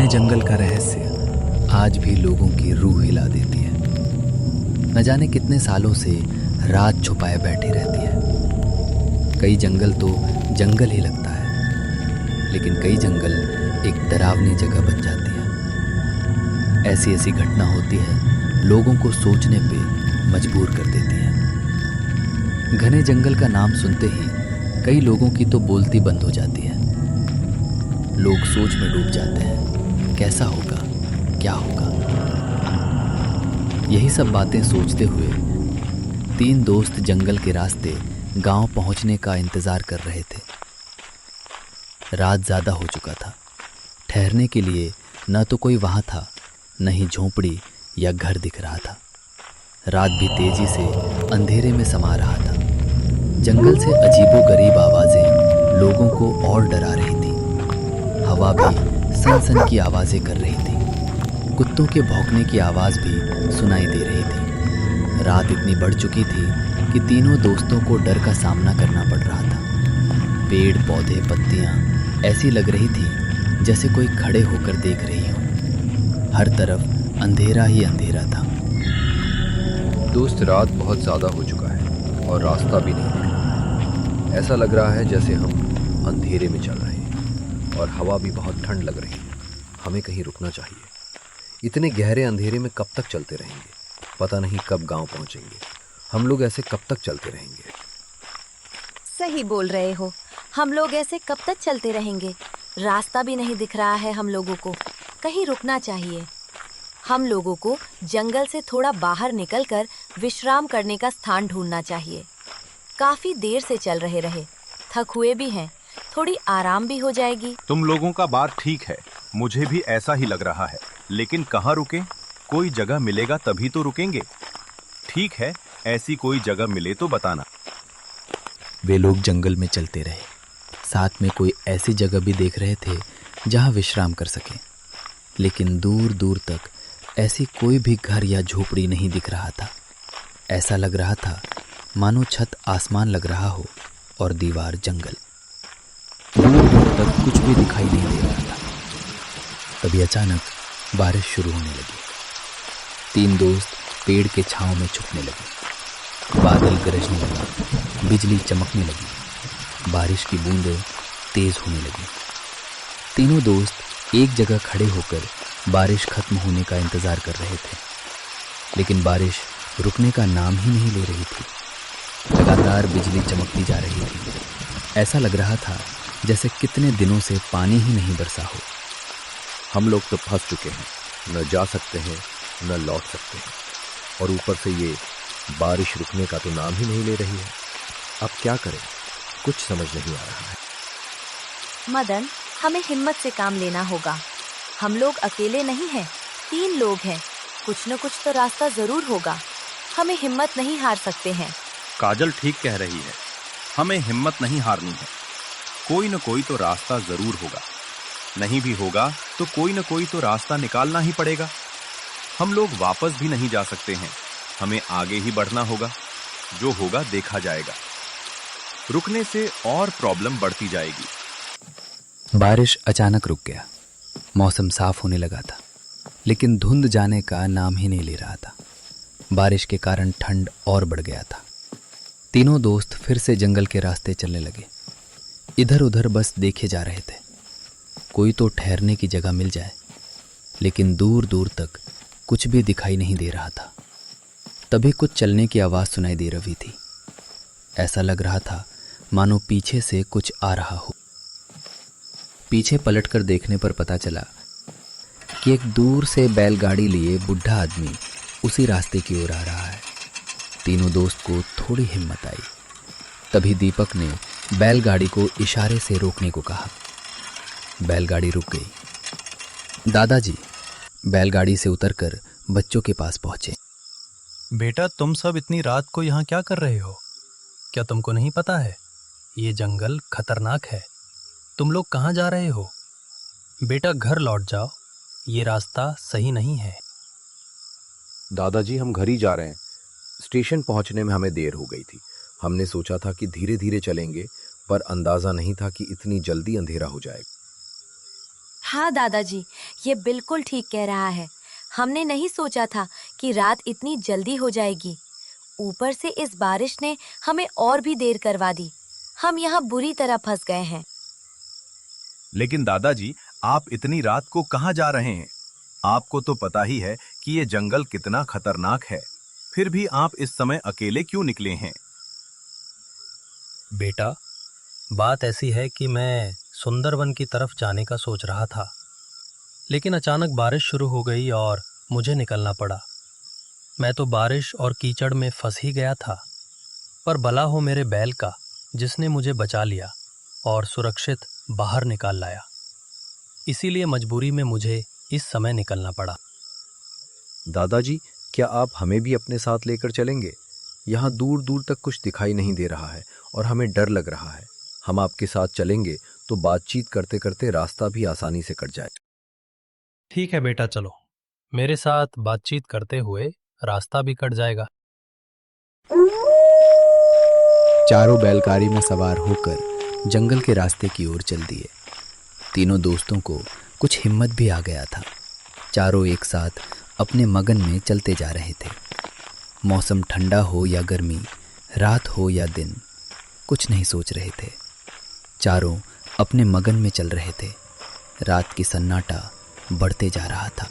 घने जंगल का रहस्य आज भी लोगों की रूह हिला देती है। न जाने कितने सालों से रात छुपाए बैठी रहती है। कई जंगल तो जंगल ही लगता है, लेकिन कई जंगल एक डरावनी जगह बन जाती है। ऐसी ऐसी घटना होती है, लोगों को सोचने पे मजबूर कर देती है। घने जंगल का नाम सुनते ही कई लोगों की तो बोलती बंद हो जाती है। लोग सोच में डूब जाते हैं, कैसा होगा, क्या होगा। यही सब बातें सोचते हुए तीन दोस्त जंगल के रास्ते गांव पहुंचने का इंतजार कर रहे थे। रात ज्यादा हो चुका था। ठहरने के लिए न तो कोई वहां था, न ही झोंपड़ी या घर दिख रहा था। रात भी तेजी से अंधेरे में समा रहा था। जंगल से अजीबोगरीब आवाजें लोगों को और डरा रही थी। हवा भी सन की आवाजें कर रही थी। कुत्तों के भौंकने की आवाज भी सुनाई दे रही थी। रात इतनी बढ़ चुकी थी कि तीनों दोस्तों को डर का सामना करना पड़ रहा था। पेड़ पौधे पत्तियां ऐसी लग रही थी जैसे कोई खड़े होकर देख रही हो। हर तरफ अंधेरा ही अंधेरा था। दोस्त, रात बहुत ज़्यादा हो चुका है और रास्ता भी नहीं दिख रहा। ऐसा लग रहा है जैसे हम अंधेरे में चल रहे हैं और हवा भी बहुत ठंड लग रही है। हमें कहीं रुकना चाहिए। इतने गहरे अंधेरे में कब तक चलते रहेंगे? पता नहीं कब गांव पहुंचेंगे। हम लोग ऐसे कब तक चलते रहेंगे? सही बोल रहे हो। हम लोग ऐसे कब तक चलते रहेंगे? रास्ता भी नहीं दिख रहा है हम लोगों को। कहीं रुकना चाहिए। हम लोगों को जंगल से थोड़ा बाहर निकलकर विश्राम करने का स्थान ढूंढना चाहिए। काफी देर से चल रहे, थक हुए भी हैं। थोड़ी आराम भी हो जाएगी। तुम लोगों का बात ठीक है, मुझे भी ऐसा ही लग रहा है, लेकिन कहाँ रुकें? कोई जगह मिलेगा तभी तो रुकेंगे। ठीक है, ऐसी कोई जगह मिले तो बताना। वे लोग जंगल में चलते रहे। साथ में कोई ऐसी जगह भी देख रहे थे जहां विश्राम कर सके, लेकिन दूर दूर तक ऐसी कोई भी घर या झोपड़ी नहीं दिख रहा था। ऐसा लग रहा था मानो छत आसमान लग रहा हो और दीवार जंगल। दूर दूर तक कुछ भी दिखाई नहीं दे रहा था। तभी अचानक बारिश शुरू होने लगी। तीन दोस्त पेड़ के छांव में छुपने लगे। बादल गरजने लगा, बिजली चमकने लगी, बारिश की बूंदें तेज होने लगी। तीनों दोस्त एक जगह खड़े होकर बारिश खत्म होने का इंतजार कर रहे थे, लेकिन बारिश रुकने का नाम ही नहीं ले रही थी। लगातार बिजली चमकती जा रही थी। ऐसा लग रहा था जैसे कितने दिनों से पानी ही नहीं बरसा हो। हम लोग तो फंस चुके हैं, न जा सकते हैं न लौट सकते हैं, और ऊपर से ये बारिश रुकने का तो नाम ही नहीं ले रही है। अब क्या करें? कुछ समझ नहीं आ रहा है। मदन, हमें हिम्मत से काम लेना होगा। हम लोग अकेले नहीं हैं, 3 लोग हैं। कुछ न कुछ तो रास्ता जरूर होगा। हमें हिम्मत नहीं हार सकते हैं। काजल ठीक कह रही है, हमें हिम्मत नहीं हारनी है। कोई न कोई तो रास्ता जरूर होगा। नहीं भी होगा तो कोई न कोई तो रास्ता निकालना ही पड़ेगा। हम लोग वापस भी नहीं जा सकते हैं, हमें आगे ही बढ़ना होगा। जो होगा देखा जाएगा। रुकने से और प्रॉब्लम बढ़ती जाएगी। बारिश अचानक रुक गया। मौसम साफ होने लगा था, लेकिन धुंध जाने का नाम ही नहीं ले रहा था। बारिश के कारण ठंड और बढ़ गया था। तीनों दोस्त फिर से जंगल के रास्ते चलने लगे। इधर उधर बस देखे जा रहे थे, कोई तो ठहरने की जगह मिल जाए, लेकिन दूर दूर तक कुछ भी दिखाई नहीं दे रहा था। तभी कुछ चलने की आवाज सुनाई दे रही थी। ऐसा लग रहा था मानो पीछे से कुछ आ रहा हो। पीछे पलटकर देखने पर पता चला कि एक दूर से बैलगाड़ी लिए बुढ़ा आदमी उसी रास्ते की ओर आ रहा है। तीनों दोस्त को थोड़ी हिम्मत आई। तभी दीपक ने बैलगाड़ी को इशारे से रोकने को कहा। बैलगाड़ी रुक गई। दादाजी बैलगाड़ी से उतरकर बच्चों के पास पहुंचे। बेटा, तुम सब इतनी रात को यहाँ क्या कर रहे हो? क्या तुमको नहीं पता है ये जंगल खतरनाक है? तुम लोग कहाँ जा रहे हो? बेटा, घर लौट जाओ, ये रास्ता सही नहीं है। दादाजी, हम घर ही जा रहे हैं। स्टेशन पहुंचने में हमें देर हो गई थी। हमने सोचा था कि धीरे धीरे चलेंगे, पर अंदाजा नहीं था कि इतनी जल्दी अंधेरा हो जाएगा। हाँ दादाजी, ये बिल्कुल ठीक कह रहा है। हमने नहीं सोचा था कि रात इतनी जल्दी हो जाएगी। ऊपर से इस बारिश ने हमें और भी देर करवा दी। हम यहाँ बुरी तरह फंस गए हैं। लेकिन दादाजी, आप इतनी रात को कहाँ जा रहे हैं? आपको तो पता ही है कि ये जंगल कितना खतरनाक है। फिर भी आप इस समय अकेले क्यों निकले हैं? बेटा, बात ऐसी है कि मैं सुंदरवन की तरफ जाने का सोच रहा था, लेकिन अचानक बारिश शुरू हो गई और मुझे निकलना पड़ा। मैं तो बारिश और कीचड़ में फंस ही गया था, पर भला हो मेरे बैल का, जिसने मुझे बचा लिया और सुरक्षित बाहर निकाल लाया। इसीलिए मजबूरी में मुझे इस समय निकलना पड़ा। दादाजी, क्या आप हमें भी अपने साथ लेकर चलेंगे? यहाँ दूर दूर तक कुछ दिखाई नहीं दे रहा है और हमें डर लग रहा है। हम आपके साथ चलेंगे तो बातचीत करते करते रास्ता भी आसानी से कट जाए। ठीक है बेटा, चलो। मेरे साथ बातचीत करते हुए रास्ता भी कट जाएगा। चारों बैलगाड़ी में सवार होकर जंगल के रास्ते की ओर चल दिए। तीनों दोस्तों को कुछ हिम्मत भी आ गया था। चारों एक साथ अपने मगन में चलते जा रहे थे। मौसम ठंडा हो या गर्मी, रात हो या दिन, कुछ नहीं सोच रहे थे। चारों अपने मगन में चल रहे थे। रात की सन्नाटा बढ़ते जा रहा था।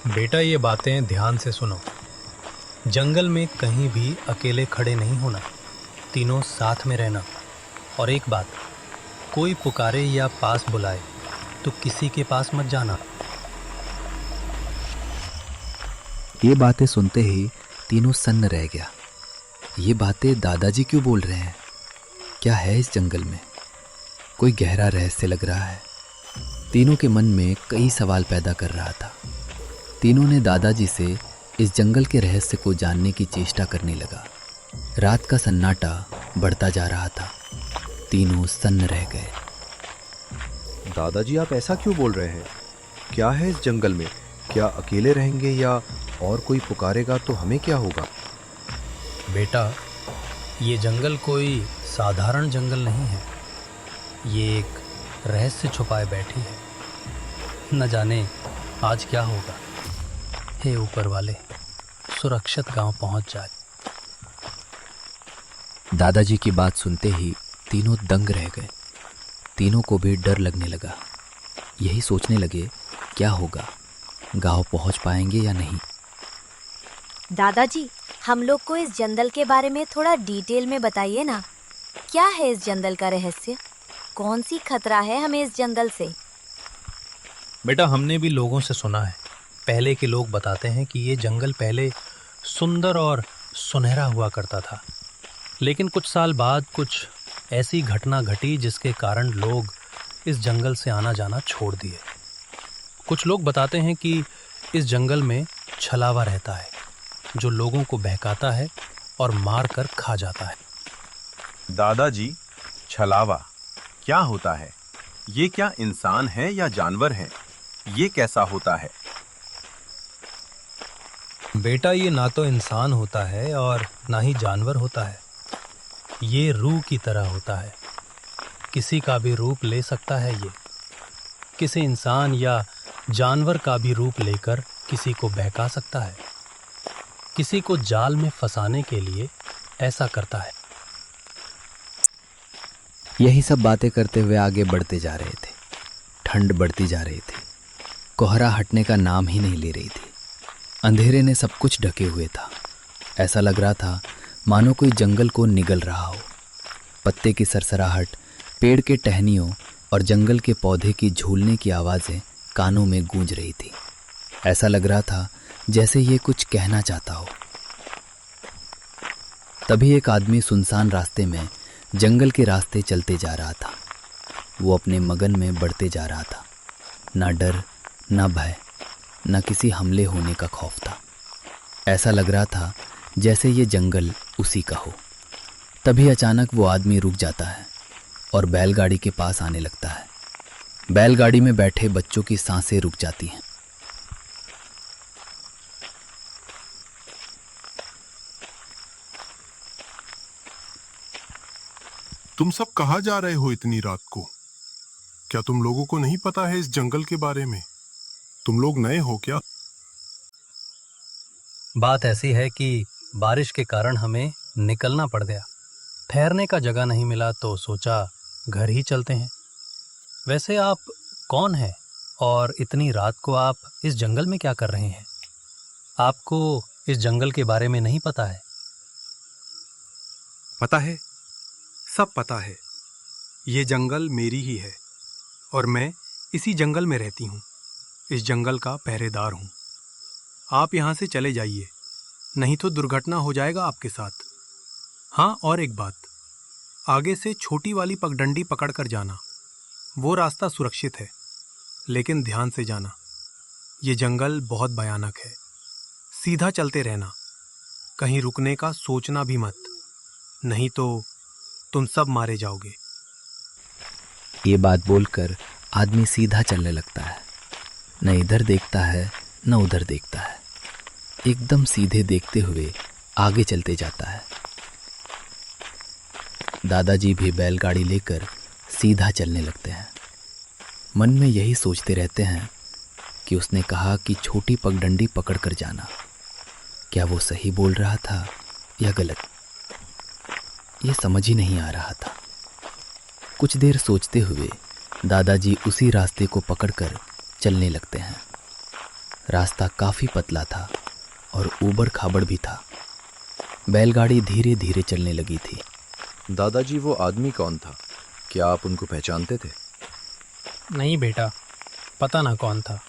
बेटा, ये बातें ध्यान से सुनो। जंगल में कहीं भी अकेले खड़े नहीं होना, तीनों साथ में रहना। और एक बात, कोई पुकारे या पास बुलाए तो किसी के पास मत जाना। ये बातें सुनते ही तीनों सन्न रह गया। ये बातें दादाजी क्यों बोल रहे हैं? क्या है इस जंगल में? कोई गहरा रहस्य लग रहा है। तीनों के मन में कई सवाल पैदा कर रहा था। तीनों ने दादाजी से इस जंगल के रहस्य को जानने की चेष्टा करने लगा। रात का सन्नाटा बढ़ता जा रहा था। तीनों सन्न रह गए। दादाजी, आप ऐसा क्यों बोल रहे हैं? क्या है इस जंगल में? क्या अकेले रहेंगे या और कोई पुकारेगा तो हमें क्या होगा? बेटा, ये जंगल कोई साधारण जंगल नहीं है। ये एक रहस्य छुपाए बैठी है। न जाने आज क्या होगा। हे ऊपर वाले, सुरक्षित गांव पहुंच जाए। दादाजी की बात सुनते ही तीनों दंग रह गए। तीनों को भी डर लगने लगा। यही सोचने लगे, क्या होगा, गांव पहुंच पाएंगे या नहीं। दादाजी, हम लोग को इस जंगल के बारे में थोड़ा डिटेल में बताइए ना। क्या है इस जंगल का रहस्य? कौन सी खतरा है हमें इस जंगल से? बेटा, हमने भी लोगों से सुना है। पहले के लोग बताते हैं कि ये जंगल पहले सुंदर और सुनहरा हुआ करता था, लेकिन कुछ साल बाद कुछ ऐसी घटना घटी जिसके कारण लोग इस जंगल से आना जाना छोड़ दिए। कुछ लोग बताते हैं कि इस जंगल में छलावा रहता है, जो लोगों को बहकाता है और मार कर खा जाता है। दादाजी, छलावा क्या होता है? ये क्या इंसान है या जानवर है? ये कैसा होता है? बेटा, ये ना तो इंसान होता है और ना ही जानवर होता है। ये रूह की तरह होता है। किसी का भी रूप ले सकता है। ये किसी इंसान या जानवर का भी रूप लेकर किसी को बहका सकता है। किसी को जाल में फंसाने के लिए ऐसा करता है। यही सब बातें करते हुए आगे बढ़ते जा रहे थे। ठंड बढ़ती जा रही थी। कोहरा हटने का नाम ही नहीं ले रही थी। अंधेरे ने सब कुछ ढके हुए था। ऐसा लग रहा था मानो कोई जंगल को निगल रहा हो। पत्ते की सरसराहट, पेड़ के टहनियों और जंगल के पौधे की झूलने की आवाज़ें कानों में गूंज रही थी। ऐसा लग रहा था जैसे ये कुछ कहना चाहता हो। तभी एक आदमी सुनसान रास्ते में जंगल के रास्ते चलते जा रहा था। वो अपने मगन में बढ़ते जा रहा था। ना डर, ना भय, ना किसी हमले होने का खौफ था। ऐसा लग रहा था जैसे ये जंगल उसी का हो। तभी अचानक वो आदमी रुक जाता है और बैलगाड़ी के पास आने लगता है। बैलगाड़ी में बैठे बच्चों की सांसें रुक जाती हैं। तुम सब कहाँ जा रहे हो इतनी रात को? क्या तुम लोगों को नहीं पता है इस जंगल के बारे में? तुम लोग नए हो क्या? बात ऐसी है कि बारिश के कारण हमें निकलना पड़ गया। ठहरने का जगह नहीं मिला तो सोचा घर ही चलते हैं। वैसे आप कौन हैं और इतनी रात को आप इस जंगल में क्या कर रहे हैं? आपको इस जंगल के बारे में नहीं पता है? पता है, सब पता है। ये जंगल मेरी ही है और मैं इसी जंगल में रहती हूँ। इस जंगल का पहरेदार हूँ। आप यहाँ से चले जाइए, नहीं तो दुर्घटना हो जाएगा आपके साथ। हाँ, और एक बात, आगे से छोटी वाली पगडंडी पकड़ कर जाना। वो रास्ता सुरक्षित है, लेकिन ध्यान से जाना। ये जंगल बहुत भयानक है। सीधा चलते रहना, कहीं रुकने का सोचना भी मत, नहीं तो तुम सब मारे जाओगे। ये बात बोलकर आदमी सीधा चलने लगता है। न इधर देखता है न उधर देखता है, एकदम सीधे देखते हुए आगे चलते जाता है। दादाजी भी बैलगाड़ी लेकर सीधा चलने लगते हैं। मन में यही सोचते रहते हैं कि उसने कहा कि छोटी पगडंडी पकड़कर जाना, क्या वो सही बोल रहा था या गलत? ये समझ ही नहीं आ रहा था। कुछ देर सोचते हुए दादाजी उसी रास्ते को पकड़कर चलने लगते हैं। रास्ता काफ़ी पतला था और ऊबड़ खाबड़ भी था। बैलगाड़ी धीरे धीरे चलने लगी थी। दादाजी, वो आदमी कौन था? क्या आप उनको पहचानते थे? नहीं बेटा, पता ना कौन था।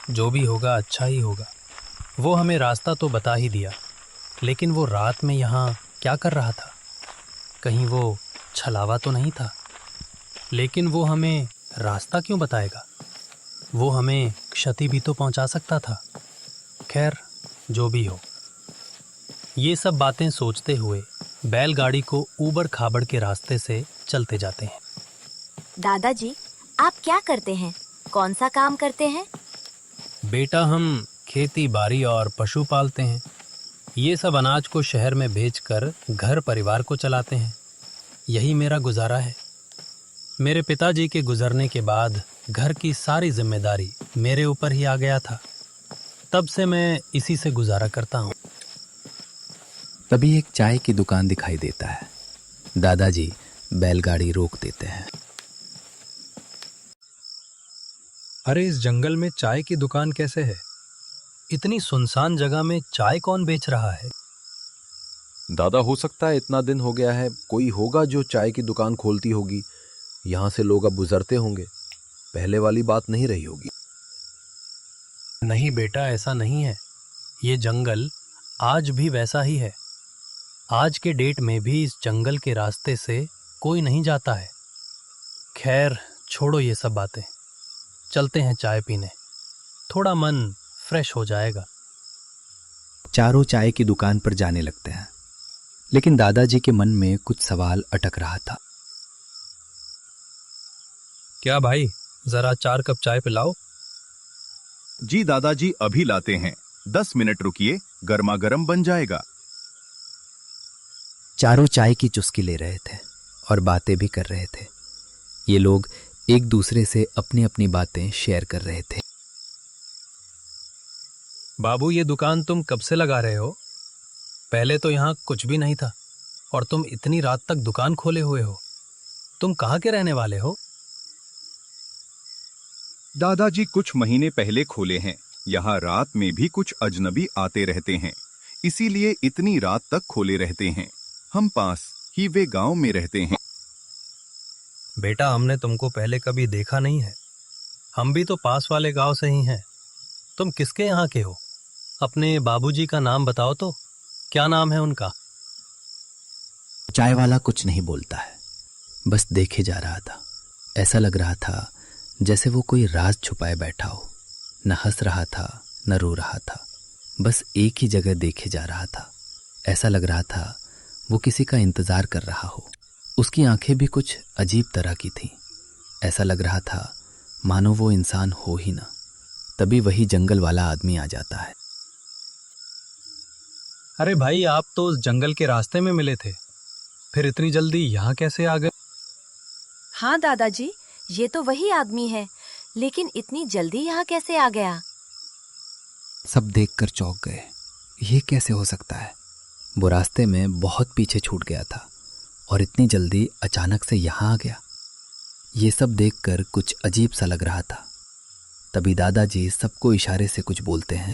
जो भी होगा अच्छा ही होगा। वो हमें रास्ता तो बता ही दिया, लेकिन वो रात में यहाँ क्या कर रहा था? कहीं वो छलावा तो नहीं था? लेकिन वो हमें रास्ता क्यों बताएगा? वो हमें क्षति भी तो पहुंचा सकता था। खैर, जो भी हो। ये सब बातें सोचते हुए बैलगाड़ी को ऊबड़ खाबड़ के रास्ते से चलते जाते हैं। दादाजी, आप क्या करते हैं? कौन सा काम करते हैं? बेटा, हम खेती बाड़ी और पशु पालते हैं। ये सब अनाज को शहर में बेचकर घर परिवार को चलाते हैं। यही मेरा गुजारा है। मेरे पिताजी के गुजरने के बाद घर की सारी जिम्मेदारी मेरे ऊपर ही आ गया था। तब से मैं इसी से गुजारा करता हूँ। तभी एक चाय की दुकान दिखाई देता है। दादाजी बैलगाड़ी रोक देते हैं। अरे, इस जंगल में चाय की दुकान कैसे है? इतनी सुनसान जगह में चाय कौन बेच रहा है? दादा, हो सकता है इतना दिन हो गया है, कोई होगा जो चाय की दुकान खोलती होगी। यहाँ से लोग अब गुजरते होंगे, पहले वाली बात नहीं रही होगी। नहीं बेटा, ऐसा नहीं है। ये जंगल आज भी वैसा ही है। आज के डेट में भी इस जंगल के रास्ते से कोई नहीं जाता है। खैर, छोड़ो ये सब बातें। चलते हैं चाय पीने, थोड़ा मन फ्रेश हो जाएगा। चारों चाय की दुकान पर जाने लगते हैं, लेकिन दादाजी के मन में कुछ सवाल अटक रहा था। क्या भाई, जरा 4 कप चाय पिलाओ। जी दादाजी, अभी लाते हैं। 10 मिनट रुकिए, गर्मा गर्म बन जाएगा। चारों चाय की चुस्की ले रहे थे और बातें भी कर रहे थे। ये लोग एक दूसरे से अपनी अपनी बातें शेयर कर रहे थे। बाबू, ये दुकान तुम कब से लगा रहे हो? पहले तो यहाँ कुछ भी नहीं था और तुम इतनी रात तक दुकान खोले हुए हो। तुम कहाँ के रहने वाले हो? दादाजी, कुछ महीने पहले खोले हैं। यहाँ रात में भी कुछ अजनबी आते रहते हैं, इसीलिए इतनी रात तक खोले रहते हैं। हम पास ही वे गांव में रहते हैं। बेटा, हमने तुमको पहले कभी देखा नहीं है। हम भी तो पास वाले गांव से ही हैं। तुम किसके यहाँ के हो? अपने बाबूजी का नाम बताओ तो। क्या नाम है उनका? चाय वाला कुछ नहीं बोलता है, बस देखे जा रहा था। ऐसा लग रहा था जैसे वो कोई राज छुपाए बैठा हो। न हंस रहा था न रो रहा था, बस एक ही जगह देखे जा रहा था। ऐसा लग रहा था वो किसी का इंतजार कर रहा हो। उसकी आंखें भी कुछ अजीब तरह की थीं। ऐसा लग रहा था मानो वो इंसान हो ही ना। तभी वही जंगल वाला आदमी आ जाता है। अरे भाई, आप तो उस जंगल के रास्ते में मिले थे, फिर इतनी जल्दी यहाँ कैसे आ गए? हाँ दादाजी, ये तो वही आदमी है, लेकिन इतनी जल्दी यहाँ कैसे आ गया? सब देखकर चौंक गए। ये कैसे हो सकता है? वो रास्ते में बहुत पीछे छूट गया था और इतनी जल्दी अचानक से यहाँ आ गया। ये सब देखकर कुछ अजीब सा लग रहा था। तभी दादाजी सबको इशारे से कुछ बोलते हैं।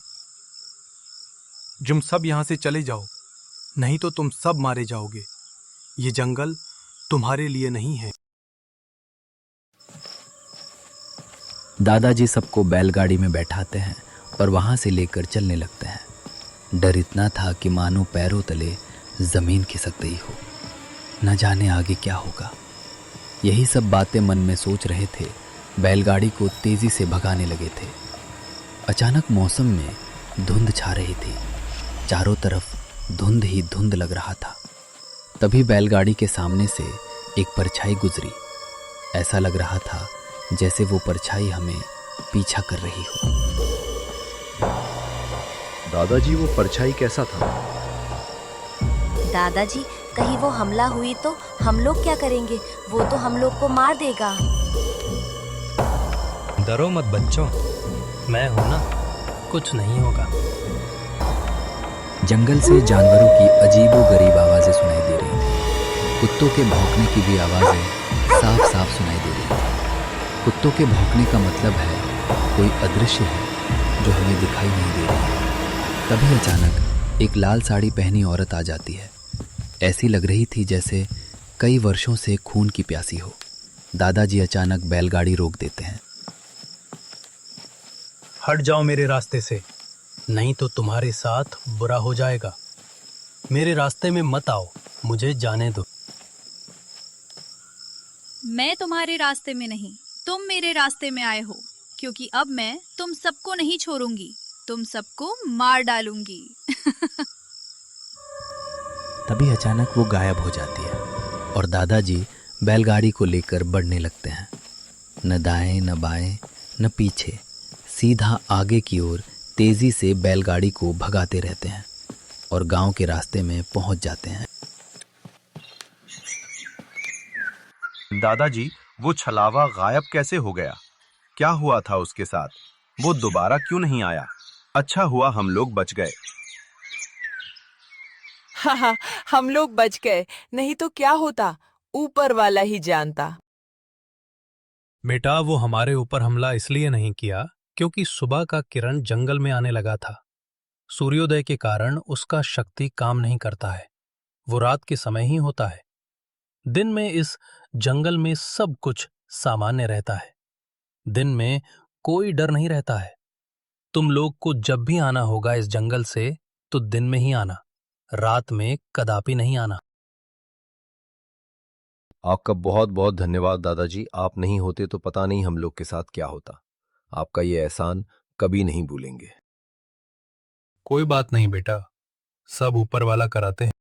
तुम सब यहाँ से चले जाओ, नहीं तो तुम सब मारे जाओगे। ये जंगल तुम्हारे लिए नहीं है। दादाजी सबको बैलगाड़ी में बैठाते हैं और वहाँ से लेकर चलने लगते हैं। डर इतना था कि मानो पैरों तले जमीन खिसक गई हो। न जाने आगे क्या होगा। यही सब बातें मन में सोच रहे थे, बैलगाड़ी को तेजी से भगाने लगे थे। अचानक मौसम में धुंध छा रही थी। चारों तरफ धुंध ही धुंध लग रहा था। तभी बैलगाड़ी के सामने से एक परछाई गुजरी। ऐसा लग रहा था जैसे वो परछाई हमें पीछा कर रही हो। दादाजी, वो परछाई कैसा था? दादाजी, कहीं वो हमला हुई तो हम लोग क्या करेंगे? वो तो हम लोग को मार देगा। डरो मत बच्चों, मैं हूं ना, कुछ नहीं होगा। जंगल से जानवरों की अजीबोगरीब आवाजें सुनाई दे रही थी। कुत्तों के भौंकने की भी आवाजें साफ साफ सुनाई दे रही थी। कुत्तों के भौंकने का मतलब है कोई अदृश्य है जो हमें दिखाई नहीं दे रही है। तभी अचानक एक लाल साड़ी पहनी औरत आ जाती है। ऐसी लग रही थी जैसे कई वर्षों से खून की प्यासी हो। दादाजी अचानक बैलगाड़ी रोक देते हैं। हट जाओ मेरे रास्ते से, नहीं तो तुम्हारे साथ बुरा हो जाएगा। मेरे रास्ते में मत आओ, मुझे जाने दो। मैं तुम्हारे रास्ते में नहीं, तुम मेरे रास्ते में आए हो, क्योंकि अब मैं तुम सबको नहीं छोड़ूंगी, तुम सबको मार डालूंगी। तभी अचानक वो गायब हो जाती है और दादाजी बैलगाड़ी को लेकर बढ़ने लगते हैं। न दाएं न बाएं न पीछे, सीधा आगे की ओर तेजी से बैलगाड़ी को भगाते रहते हैं और गांव के रास्ते में पहुंच जाते हैं। दादाजी, वो छलावा गायब कैसे हो गया? क्या हुआ था उसके साथ? वो दोबारा क्यों नहीं आया? अच्छा हुआ हम लोग बच गए। हाँ, हम लोग बच गए, नहीं तो क्या होता ऊपर वाला ही जानता। बेटा, वो हमारे ऊपर हमला इसलिए नहीं किया क्योंकि सुबह का किरण जंगल में आने लगा था। सूर्योदय के कारण उसका शक्ति काम नहीं करता है। वो रात के समय ही होता है। दिन में इस जंगल में सब कुछ सामान्य रहता है। दिन में कोई डर नहीं रहता है। तुम लोग को जब भी आना होगा इस जंगल से तो दिन में ही आना, रात में कदापि नहीं आना। आपका बहुत बहुत धन्यवाद दादाजी। आप नहीं होते तो पता नहीं हम लोग के साथ क्या होता। आपका ये एहसान कभी नहीं भूलेंगे। कोई बात नहीं बेटा, सब ऊपर वाला कराते हैं।